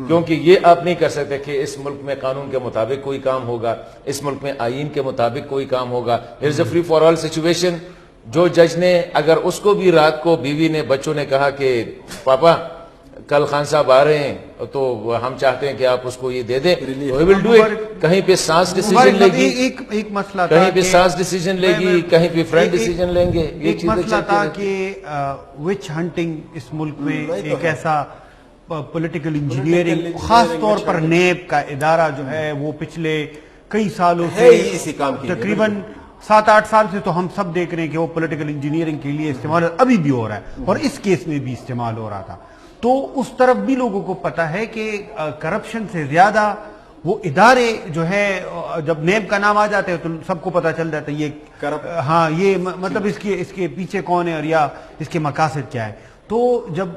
کیونکہ یہ آپ نہیں کر سکتے کہ اس ملک میں قانون کے مطابق کوئی کام ہوگا, اس ملک میں آئین کے مطابق کوئی کام ہوگا. It is a free for all situation. جو جج نے اگر اس کو بھی رات کو بیوی نے, بچوں نے کہا کہ پاپا کل خان صاحب آ رہے ہیں تو ہم چاہتے ہیں کہ آپ اس کو یہ دے دیں, we will do it. کہیں پہ سانس ڈیسیجن لے گی, ایک مسئلہ تھا, کہیں پہ سانس ڈیسیجن لے گی, کہیں پہ فرینڈ ڈیسیجن لیں گے. ایک مسئلہ تھا کہ وچ ہنٹنگ اس ملک میں ایک ایسا پولیٹیکل انجینئرنگ, خاص طور پر نیب کا ادارہ جو ہے وہ پچھلے کئی سالوں سے تقریباً 7-8 سال سے تو ہم سب دیکھ رہے ہیں کہ وہ پولیٹیکل انجینئرنگ کے لیے استعمال ابھی بھی ہو رہا ہے, اور اس کیس میں بھی استعمال ہو رہا تھا. تو اس طرف بھی لوگوں کو پتا ہے کہ کرپشن سے زیادہ وہ ادارے جو ہے, جب نیب کا نام آ جاتے ہیں تو سب کو پتا چل جاتا ہے یہ ہاں یہ مطلب اس کے پیچھے کون ہے اور یا اس کے مقاصد کیا ہے. تو جب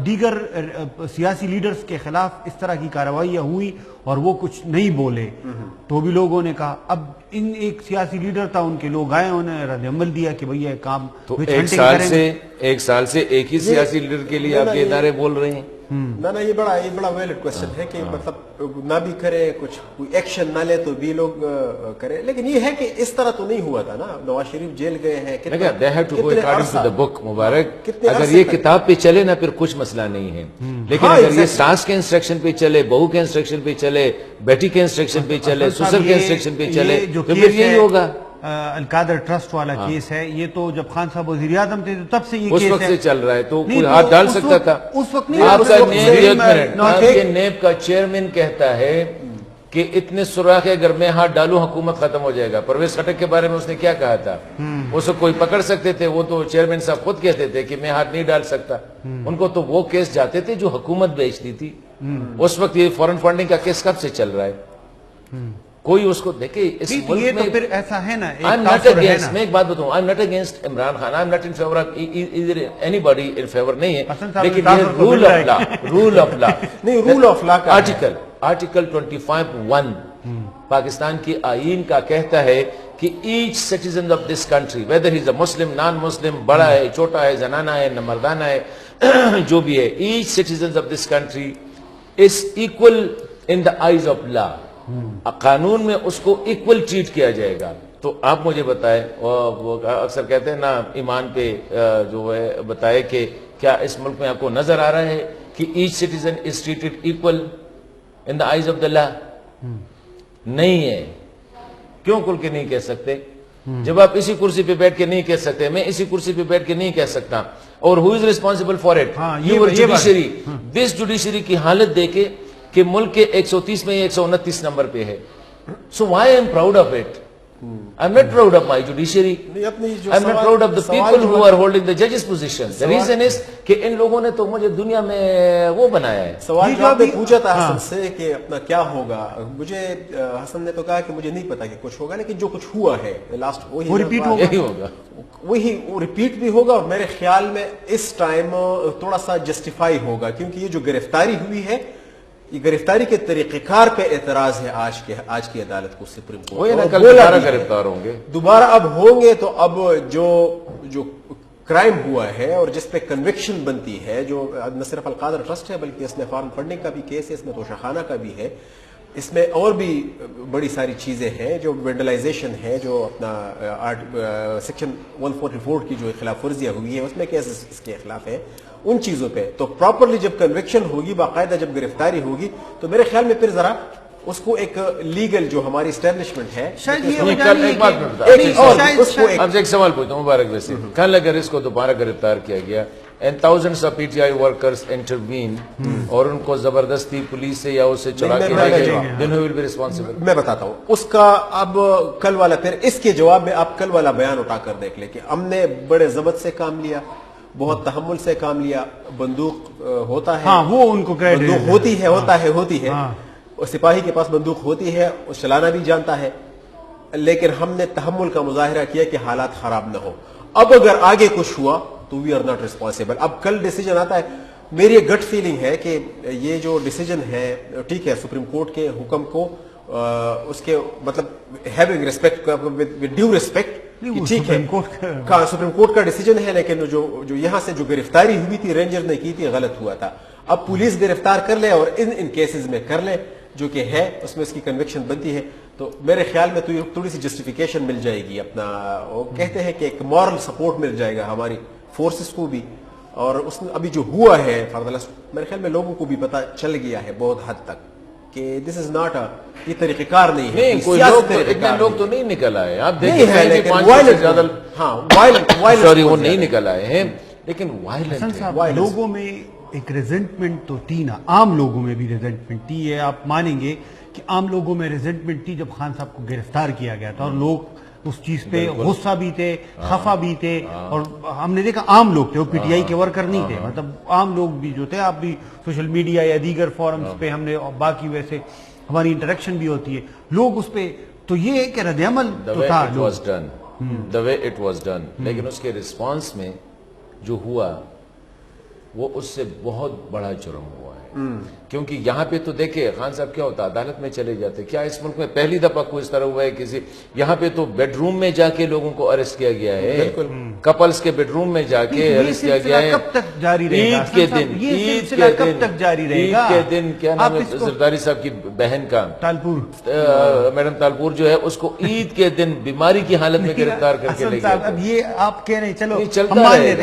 دیگر سیاسی لیڈرز کے خلاف اس طرح کی کارروائیاں ہوئی اور وہ کچھ نہیں بولے تو بھی لوگوں نے کہا, اب ان ایک سیاسی لیڈر تھا, ان کے لوگ آئے, انہوں نے رد عمل دیا کہ بھئی یہ کام تو ایک سال سے ایک ہی سیاسی لیڈر کے لیے آپ کے ادارے بول رہے ہیں. نہ یہ بڑا ویلڈ کوشچن ہے کہ مطلب نہ بھی کرے, کچھ کوئی ایکشن نہ لے تو بھی لوگ کرے. لیکن یہ ہے کہ اس طرح تو نہیں ہوا تھا نا. نواز شریف جیل گئے ہیں, مبارک, اگر یہ کتاب پہ چلے نا پھر کچھ مسئلہ نہیں ہے. لیکن اگر یہ ساس کے انسٹرکشن پہ چلے, بہو کے انسٹرکشن پہ چلے, بیٹی کے انسٹرکشن پہ چلے, سسر کے انسٹرکشن پہ چلے, تو پھر یہی ہوگا. القادر ٹرسٹ والا کیس ہے, یہ تو جب خان صاحب وزیر اعظم تھے تو تب سے یہ اس وقت سے چل رہا ہے, تو کوئی ہاتھ ڈال سکتا تھا اس وقت نہیں. آپ کے نیب کا چیئرمین کہتا ہے کہ اتنے سوراخ ہے اگر میں ہاتھ ڈالوں حکومت ختم ہو جائے گا. پرویز خٹک کے بارے میں اس نے کیا کہا تھا, اس کو کوئی پکڑ سکتے تھے, وہ تو چیئرمین صاحب خود کہتے تھے کہ میں ہاتھ نہیں ڈال سکتا. ان کو تو وہ کیس جاتے تھے جو حکومت بیچتی تھی. اس وقت یہ فورن فنڈنگ کا کیس کب سے چل رہا ہے, کوئی اس کو دیکھے. اس ملک میں پھر ایسا ہے نا, میں ایک بات بتاؤں, I am not against Imran Khan, I am not in favour of anybody, in favour نہیں ہے, لیکن یہ رول آف لا نہیں, rule of law article article 25(1) Pakistan کی آئین کا کہتا ہے کہ each citizen of this country whether he is a Muslim non Muslim بڑا ہے چھوٹا ہے زنانہ ہے مردانہ ہے جو بھی ہے each citizen of this country is equal in the eyes of law قانون میں اس کو ایکول ٹریٹ کیا جائے گا. تو آپ مجھے بتائیں وہ اکثر کہتے ہیں نا ایمان پہ جو ہے بتائے کہ کیا اس ملک میں آپ کو نظر آ رہا ہے کہ each citizen is treated equal in the eyes of the law? نہیں ہے. کیوں کھل کے نہیں کہہ سکتے؟ جب آپ اسی کرسی پہ بیٹھ کے نہیں کہہ سکتے, میں اسی کرسی پہ بیٹھ کے نہیں کہہ سکتا, اور who is responsible for it? Your judiciary. This judiciary کی حالت دیکھے کہ ملک کے 130 میں 129 نمبر پہ ہے. So why I am proud of it. I'm not proud of my judiciary. I'm not proud of the people who are holding the judges position. The reason is کہ ان لوگوں نے تو مجھے دنیا میں وہ بنایا ہے. سوال جو آپ نے پوچھا تھا حسن سے کہ اپنا کیا ہوگا, مجھے حسن نے تو کہا کہ مجھے نہیں پتا کہ کچھ ہوگا, لیکن جو کچھ ہوا ہے لاسٹ وہی ریپیٹ ہوگا, وہی ریپیٹ بھی ہوگا, اور میرے خیال میں اس ٹائم تھوڑا سا جسٹیفائی ہوگا, کیونکہ یہ جو گرفتاری ہوئی ہے یہ گرفتاری کے طریقہ کار پہ اعتراض ہے آج کی عدالت کو سپریم کورٹ. دوبارہ گرفتار ہوں گے, دوبارہ اب ہوں گے, تو اب جو کرائم ہوا ہے اور جس پہ کنوکشن بنتی ہے, جو نہ صرف القادر ٹرسٹ ہے بلکہ اس میں فارم فنڈنگ کا بھی کیس ہے, اس میں توشہ خانہ کا بھی ہے, اس میں اور بھی بڑی ساری چیزیں ہیں, جو وینڈلائزیشن ہے, جو اپنا سیکشن 144 کی جو خلاف ورزیاں ہوئی ہیں اس میں کیسز اس کے خلاف ہے, ان چیزوں پہ. تو پراپرلی جب کنوکشن ہوگی, باقاعدہ جب گرفتاری ہوگی, تو میرے خیال میں پھر ذرا اس کو ایک لیگل جو ہماری اسٹیبلشمنٹ ہے, ایک سوال پوچھتا ہوں مبارک ویسے, کل اگر اس کو دوبارہ گرفتار کیا گیا and thousands of PTI workers intervene اور ان کو زبردستی پولیس سے یا اسے چلا کے لے گئے, then who will be responsible؟ میں بتاتا ہوں اس کا. اب کل والا پھر اس کے جواب میں آپ کل والا بیان اٹھا کر دیکھ لیں کہ ہم نے بڑے ضبط سے کام لیا, بہت تحمل سے کام لیا, بندوق ہوتا ہے, وہ ان کو بندوق ہوتی ہے, اور سپاہی کے پاس بندوق ہوتی ہے, وہ چلانا بھی جانتا ہے, لیکن ہم نے تحمل کا مظاہرہ کیا کہ حالات خراب نہ ہو. اب اگر آگے کچھ ہوا تو وی آر ناٹ ریسپانسبل. اب کل ڈیسیجن آتا ہے, میری گٹ فیلنگ ہے کہ یہ جو ڈیسیجن ہے ٹھیک ہے, سپریم کورٹ کے حکم کو اس کے مطلب having respect with due respect, ٹھیک ہے سپریم کورٹ کا ڈیسیجن ہے, لیکن جو یہاں سے جو گرفتاری ہوئی تھی رینجر نے کی تھی, غلط ہوا تھا. اب پولیس گرفتار کر لے اور ان کیسز میں کر لے جو کہ ہے, اس میں اس کی کنوکشن بنتی ہے, تو میرے خیال میں تو تھوڑی سی جسٹیفیکیشن مل جائے گی. اپنا وہ کہتے ہیں کہ ایک مورل سپورٹ مل جائے گا ہماری فورسز کو بھی, اور اس میں ابھی جو ہوا ہے میرے خیال میں لوگوں کو بھی پتا چل گیا ہے بہت حد تک کہ دس از ناٹ یہ طریقہ کار نہیں ہے. کوئی لوگ تو نہیں نکل آئے, آپ دیکھیں وہ نہیں نکل آئے ہیں, لیکن وائلنٹ لوگوں میں ایک ریزنٹمنٹ تو تھی نا, عام لوگوں میں بھی ریزنٹمنٹ تھی. ہے آپ مانیں گے کہ عام لوگوں میں ریزنٹمنٹ تھی جب خان صاحب کو گرفتار کیا گیا تھا, اور لوگ اس چیز پہ غصہ بھی تھے, خفا بھی تھے, اور ہم نے دیکھا عام لوگ تھے, وہ پی ٹی آئی کے ورکر نہیں تھے, مطلب عام لوگ بھی جو تھے. آپ بھی سوشل میڈیا یا دیگر فورمز پہ ہم نے, باقی ویسے ہماری انٹریکشن بھی ہوتی ہے, لوگ اس پہ, تو یہ ایک رد عمل تو تھا the way it was done, لیکن اس کے رسپانس میں جو ہوا وہ اس سے بہت بڑا جرم ہوا ہے. کیونکہ یہاں پہ تو دیکھیں خان صاحب کیا ہوتا, عدالت میں چلے جاتے. کیا اس ملک میں پہلی دفعہ کوئی اس طرح ہوا ہے کسی, یہاں پہ تو بیڈ روم میں جا کے لوگوں کو اریسٹ کیا گیا ہے, کپلز کے بیڈ روم میں جا کے اریسٹ کیا گیا ہے. کب تک جاری رہے گا عید کے دن, کب تک جاری رہے گا؟ عید کے دن کیا نام ہے زرداری صاحب کی بہن کا, میڈم تالپور جو ہے, اس کو عید کے دن بیماری کی حالت میں گرفتار کر کے لے گئے. اب یہ آپ کہہ رہے ہیں, چلو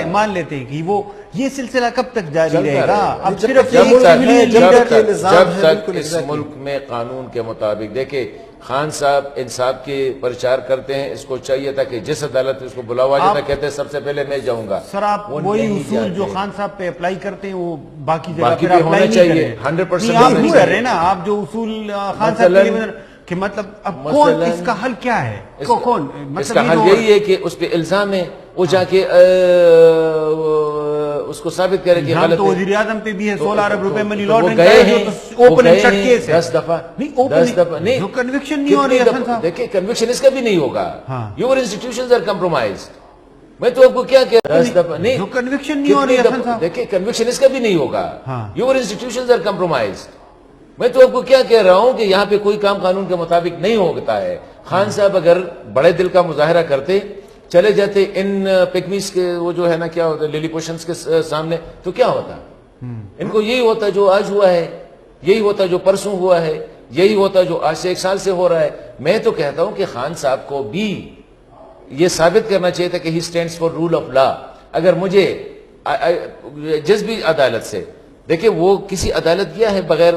مان لیتے ہیں کہ وہ یہ سلسلہ کب تک جاری رہے گا؟ اب صرف جب تک اس ملک میں قانون کے مطابق, دیکھیں خان صاحب انصاف کے پرچار کرتے ہیں, اس کو چاہیے تھا کہ جس عدالت اس کو بلاوا جاتا کہتے ہیں سب سے پہلے میں جاؤں گا. سر آپ وہی اصول جو خان صاحب پہ اپلائی کرتے ہیں وہ باقی جگہ پہ ہونا چاہیے 100%. آپ نہیں کر رہے نا, آپ جو اصول خان صاحب کہ مطلب اب کون اس کا حل کیا ہے, کون اس کا حل یہی ہے کہ اس پہ الزام ہے, وہ جا کے اس کو ثابت کرے کہ غلط ہے. تو وزیر اعظم پہ بھی ہے 16 ارب روپے منی لانڈرنگ گئے ہیں, اوپن اینڈ شٹ کیس ہے 10 دفعہ نہیں, کنوکشن نہیں ہو رہی ہے. دیکھیں کنوکشن اس کا بھی نہیں ہوگا. Your institutions are compromised. میں تو آپ کو کیا کہہ رہا 10 دفعہ نہیں, کنوکشن نہیں ہو رہی ہے. دیکھیں کنوکشن اس کا بھی نہیں ہوگا. Your institutions are compromised. میں تو آپ کو کیا کہہ رہا ہوں کہ یہاں پہ کوئی کام قانون کے مطابق نہیں ہوتا ہے. خان صاحب اگر بڑے دل کا مظاہرہ کرتے, چلے جاتے ان پگمیز کے وہ جو ہے نا کیا ہوتا ہے لیلی پوشنز کے سامنے, تو کیا ہوتا؟ ان کو یہی ہوتا جو آج ہوا ہے, یہی ہوتا جو پرسوں ہوا ہے, یہی ہوتا جو آج سے 1 سال سے ہو رہا ہے. میں تو کہتا ہوں کہ خان صاحب کو بھی یہ ثابت کرنا چاہیے تھا کہ he stands for rule of law. اگر مجھے جس بھی عدالت سے دیکھیں, وہ کسی عدالت گیا ہے بغیر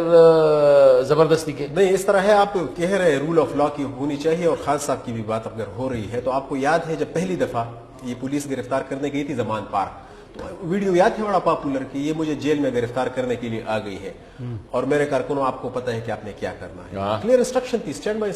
زبردستی کے؟ نہیں, اس طرح ہے, آپ کہہ رہے رول آف لا کی ہونی چاہیے, اور خان صاحب کی بھی بات اگر ہو رہی ہے تو آپ کو یاد ہے جب پہلی دفعہ یہ پولیس گرفتار کرنے گئی تھی زمان پارک, تو ویڈیو یاد ہے بڑا پاپولر کہ یہ مجھے جیل میں گرفتار کرنے کے لیے آ گئی ہے اور میرے کارکنوں آپ کو پتہ ہے کہ آپ نے کیا کرنا ہے. کلیئر انسٹرکشن تھی, اسٹینڈ بائی.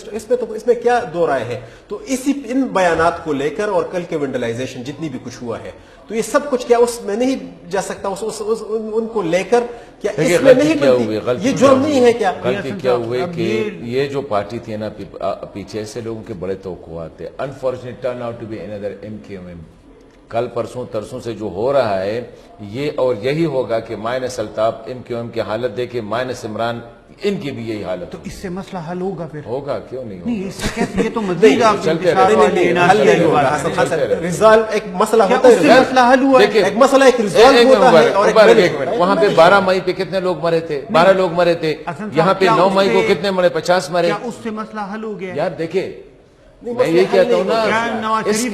اس میں کیا دو رائے ہے؟ تو اسی ان بیانات کو لے کر اور کل کے وینڈلائزیشن جتنی بھی کچھ ہوا ہے, تو یہ سب کچھ کیا اس میں نہیں جا سکتا, ان کو لے کر کیا اس میں نہیں بنتی؟ یہ جرم نہیں ہے کیا؟ غلطی کیا ہوئی کہ یہ جو پارٹی تھی نا پیچھے سے لوگوں کے بڑے توقعات تھے. Unfortunate turn out to be another MKM. کل پرسوں ترسوں سے جو ہو رہا ہے یہ اور یہی ہوگا کہ مائنس الطاف MKM کی حالت دیکھے, مائنس عمران ان کی بھی یہی حالت. تو اس سے مسئلہ حل ہوگا پھر؟ ہوگا, کیوں نہیں ہوگا؟ نہیں, اس سے کیسے, یہ تو مزید آپ چلتے ریزالو ایک مسئلہ ہوتا ہے, مسئلہ حل ہوا ہے, ایک مسئلہ ایک ریزالو ہوتا ہے. اور ایک منٹ, وہاں پہ 12 مئی پہ کتنے لوگ مرے تھے؟ 12 لوگ مرے تھے. یہاں پہ 9 مئی کو کتنے مرے؟ 50 مرے. کیا اس سے مسئلہ حل ہو گیا؟ یار دیکھیں, میں یہ کہتا ہوں نا, اس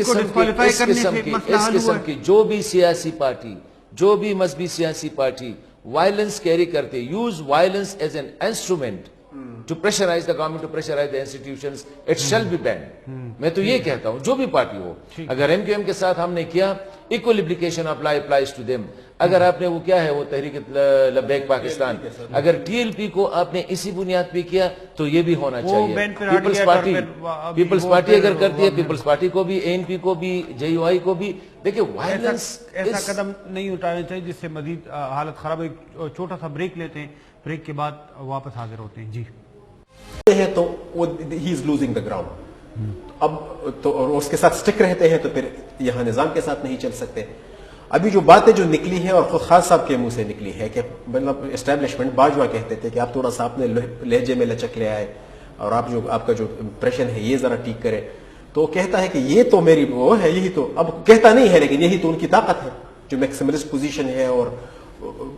قسم کی جو بھی سیاسی پارٹی, جو بھی مذہبی سیاسی پارٹی وائلنس کیری کرتے, use violence as an instrument to pressurize the government, to pressurize the institutions, it shall be banned. میں تو یہ کہتا ہوں جو بھی پارٹی ہو, اگر MKM کے ساتھ ہم نے کیا, equal application applies to them. اگر آپ نے وہ کیا ہے وہ تحریک لبیک پاکستان, اگر TLP کو آپ نے اسی بنیاد پہ کیا تو یہ بھی ہونا چاہیے. پیپلز پارٹی اگر کرتی ہے, پیپلز پارٹی کو بھی, ANP کو بھی, JUI کو بھی, دیکھیں وائلنس ایسا قدم نہیں اٹھانا چاہیے جس سے مزید حالت خراب ہو. ایک چھوٹا سا بریک لیتے ہیں, بریک کے بعد واپس حاضر ہوتے ہیں. جی تو ہی از لوزنگ دا گراؤنڈ. اب تو اس کے ساتھ سٹک رہتے ہیں تو پھر یہاں نظام کے ساتھ نہیں چل سکتے. ابھی جو باتیں جو نکلی ہے اور خود خان صاحب کے منہ سے نکلی ہے کہ مطلب اسٹیبلشمنٹ باجوہ کہتے تھے کہ آپ تھوڑا سا اپنے لہجے میں لچک لے آئے اور آپ کا جو امپریشن ہے یہ ذرا ٹھیک کرے, تو کہتا ہے کہ یہ تو میری وہ ہے, یہی تو, اب کہتا نہیں ہے لیکن یہی تو ان کی طاقت ہے جو میکسیملسٹ پوزیشن ہے اور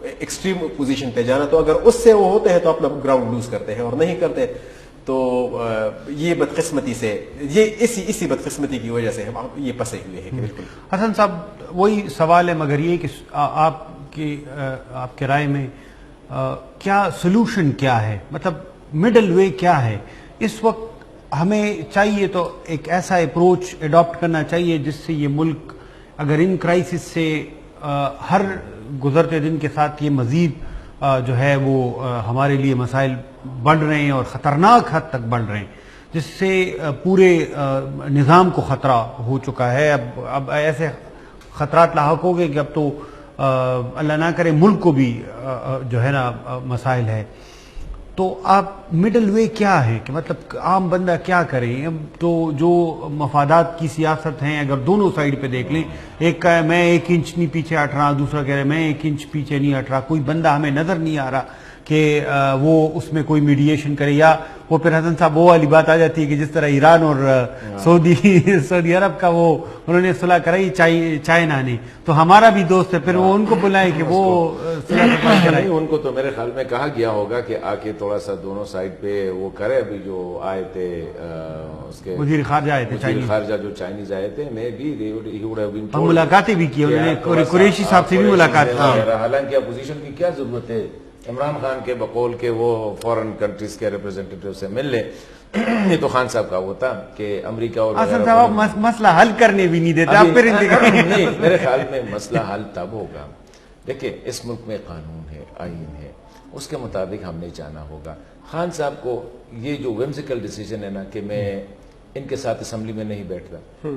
ایکسٹریم پوزیشن پہ جانا. تو اگر اس سے وہ ہوتے ہیں تو اپنا گراؤنڈ لوز کرتے ہیں, اور نہیں کرتے تو یہ بدقسمتی سے, یہ اسی بدقسمتی کی وجہ سے یہ پسے ہوئے ہیں. بالکل حسن صاحب, وہی سوال ہے, مگر یہ کہ آپ کے رائے میں کیا سلوشن کیا ہے, مطلب مڈل وے کیا ہے اس وقت؟ ہمیں چاہیے تو ایک ایسا اپروچ اڈاپٹ کرنا چاہیے جس سے یہ ملک اگر ان کرائسس سے ہر گزرتے دن کے ساتھ یہ مزید جو ہے وہ ہمارے لیے مسائل بڑھ رہے ہیں اور خطرناک حد تک بڑھ رہے ہیں, جس سے پورے نظام کو خطرہ ہو چکا ہے. اب ایسے خطرات لاحق ہو گئے کہ اب تو اللہ نہ کرے ملک کو بھی جو ہے نا مسائل ہے. تو آپ مڈل وے کیا ہے کہ مطلب عام بندہ کیا کرے؟ تو جو مفادات کی سیاست ہیں اگر دونوں سائیڈ پہ دیکھ لیں, ایک کا ہے میں 1 انچ نہیں پیچھے ہٹ رہا, دوسرا کہہ رہے ہیں میں 1 انچ پیچھے نہیں ہٹ رہا, کوئی بندہ ہمیں نظر نہیں آ رہا کہ وہ اس میں کوئی میڈیشن کرے. یا وہ پھر حسن صاحب وہ والی بات آ جاتی ہے کہ جس طرح ایران اور سعودی عرب کا وہ انہوں نے صلح کرائی چائنا نے, تو ہمارا بھی دوست ہے, پھر وہ ان کو بلائے کہ وہ صلح کرائے. ان کو تو میرے خیال میں کہا گیا ہوگا کہ آ کے تھوڑا سا دونوں سائڈ پہ وہ کرے. ابھی جو آئے تھے اس کے وزیر خارجہ آئے تھے, وزیر خارجہ جو چائنیز آئے تھے, میں بھی ملاقاتیں بھی کی, انہوں نے قریشی صاحب سے بھی ملاقات کی. حالانکہ اپوزیشن کی کیا ضرورت ہے, عمران خان کے بقول کے وہ فورن کنٹریز کے ریپرزینٹیٹیو سے مل لے. یہ تو خان صاحب کا وہ تھا کہ امریکہ اور حسن صاحب مسئلہ حل کرنے بھی نہیں دیتے آپ پھر نہیں. میرے خیال میں مسئلہ حل تب ہوگا, دیکھیں اس ملک میں قانون ہے, آئین ہے, اس کے مطابق ہم نے جانا ہوگا. خان صاحب کو یہ جو ویمزیکل ڈیسیجن ہے نا کہ میں ان کے ساتھ اسمبلی میں نہیں بیٹھتا,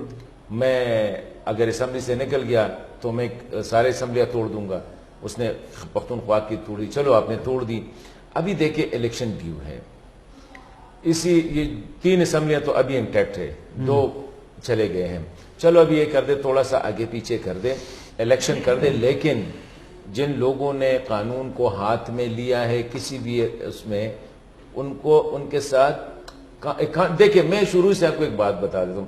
میں اگر اسمبلی سے نکل گیا تو میں سارے اسمبلیاں توڑ دوں گا. اس نے پختونخوا کی توڑی, چلو آپ نے توڑ دی. ابھی دیکھیں الیکشن ڈیو ہے, یہ 3 اسمبلیاں تو ابھی انٹیکٹ ہے, 2 چلے گئے ہیں. چلو ابھی یہ کر دے, تھوڑا سا آگے پیچھے کر دے, الیکشن کر دے, لیکن جن لوگوں نے قانون کو ہاتھ میں لیا ہے کسی بھی اس میں، ان کو ان کے ساتھ دیکھیں، میں شروع سے آپ کو ایک بات بتا دیتا ہوں،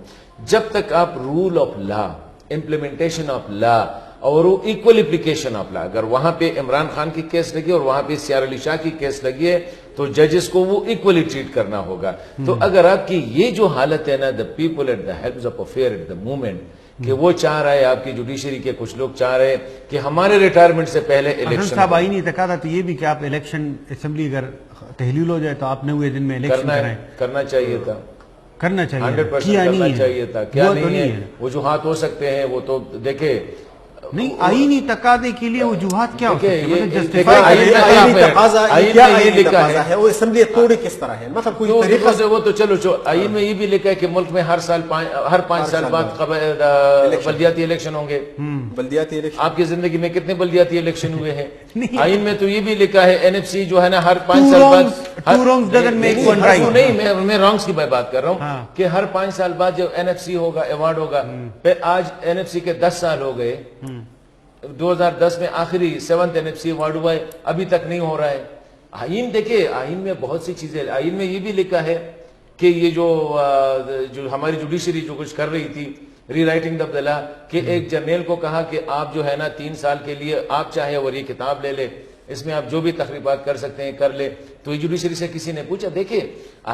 جب تک آپ rule of law, implementation of law اور وہ ایکول اپلیکیشن آف لا، اگر وہاں پہ عمران خان کی کیس لگی اور وہاں پہ سیار علی شاہ کی کیس لگی ہے تو ججز کو وہ ایکولی ٹریٹ کرنا ہوگا. تو اگر آپ کی یہ جو حالت ہے نا، the people at the helps of affair at the moment, کہ وہ چاہ رہا ہے، آپ کی جوڈیشری کے کچھ لوگ چاہ رہے ہیں کہ ہمارے ریٹائرمنٹ سے پہلے الیکشن صاحب آئینی تقاضا تو یہ بھی کہ آپ الیکشن اسمبلی اگر تحلیل ہو جائے تو آپ نے ہوئے دن میں الیکشن کرنا چاہیے تھا، کرنا چاہیے 100% کرنا چاہیے تھا. کیا نہیں ہے، وجوہات ہو سکتے ہیں، وہ تو دیکھیں نہیں، آئینی تقاضے کے لیے وجوہات کیا ہو سکتے ہیں؟ وہ اسمبلی توڑے کس طرح ہے، مطلب کوئی طریقہ سے، وہ تو چلو آئین میں یہ بھی لکھا ہے کہ ملک میں ہر 5 سال بعد بلدیاتی الیکشن ہوں گے. بلدیاتی الیکشن آپ کی زندگی میں کتنے بلدیاتی الیکشن ہوئے ہیں؟ آئین میں تو یہ بھی لکھا ہے NFC جو ہے نا ہر 5 سال بعد، نہیں میں رانگس کی بات کر رہا ہوں کہ ہر 5 سال بعد جو NFC ہوگا، ایوارڈ ہوگا. آج NFC کے 10 سال ہو گئے، 2010 میں آخری 7th NFC ایوارڈ ہوا ہے، ابھی تک نہیں ہو رہا ہے. آئین دیکھیں، آئین میں بہت سی چیزیں، آئین میں یہ بھی لکھا ہے کہ یہ جو ہماری جوڈیشری جو کچھ کر رہی تھی، ری رائٹنگ آف دا لا، کہ ایک جرنیل کو کہا کہ آپ جو ہے نا 3 سال کے لیے آپ چاہے اور یہ کتاب لے لے، اس میں آپ جو بھی تقریبات کر سکتے ہیں کر لے. تو یہ جوڈیشری سے کسی نے پوچھا، دیکھیں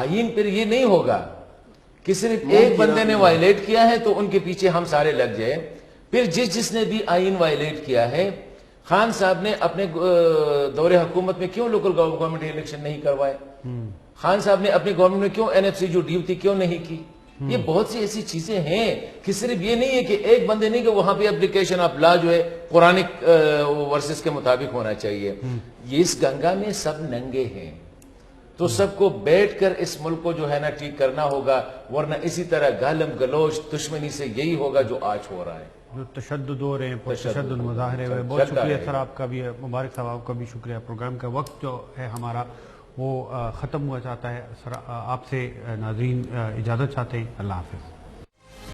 آئین پھر یہ نہیں ہوگا کہ صرف ایک بندے نے وائلیٹ کیا ہے تو ان کے پیچھے ہم سارے لگ جائیں. پھر جس نے بھی آئین وائلیٹ کیا ہے، خان صاحب نے اپنے دور حکومت میں کیوں لوکل گورنمنٹ الیکشن نہیں کروائے؟ خان صاحب نے اپنی گورنمنٹ میں کیوں NFC جو ڈیو تھی کیوں نہیں کی؟ یہ بہت سی ایسی چیزیں ہیں کہ صرف یہ نہیں ہے کہ ایک بندے نہیں کہ وہاں پہ اپلیکیشن آف لا جو ہے قرآنک ورسز کے مطابق ہونا چاہیے. یہ اس گنگا میں سب ننگے ہیں، تو سب کو بیٹھ کر اس ملک کو جو ہے نا ٹھیک کرنا ہوگا، ورنہ اسی طرح گالم گلوچ دشمنی سے یہی ہوگا جو آج ہو رہا ہے. جو تشدد ہو رہے ہیں، تشدد مظاہرے ہوئے. بہت شکریہ سر آپ کا بھی، مبارک صاحب آپ کا بھی شکریہ. پروگرام کا وقت جو ہے ہمارا وہ ختم ہوا چاہتا ہے. آپ سے ناظرین اجازت چاہتے ہیں. اللہ حافظ.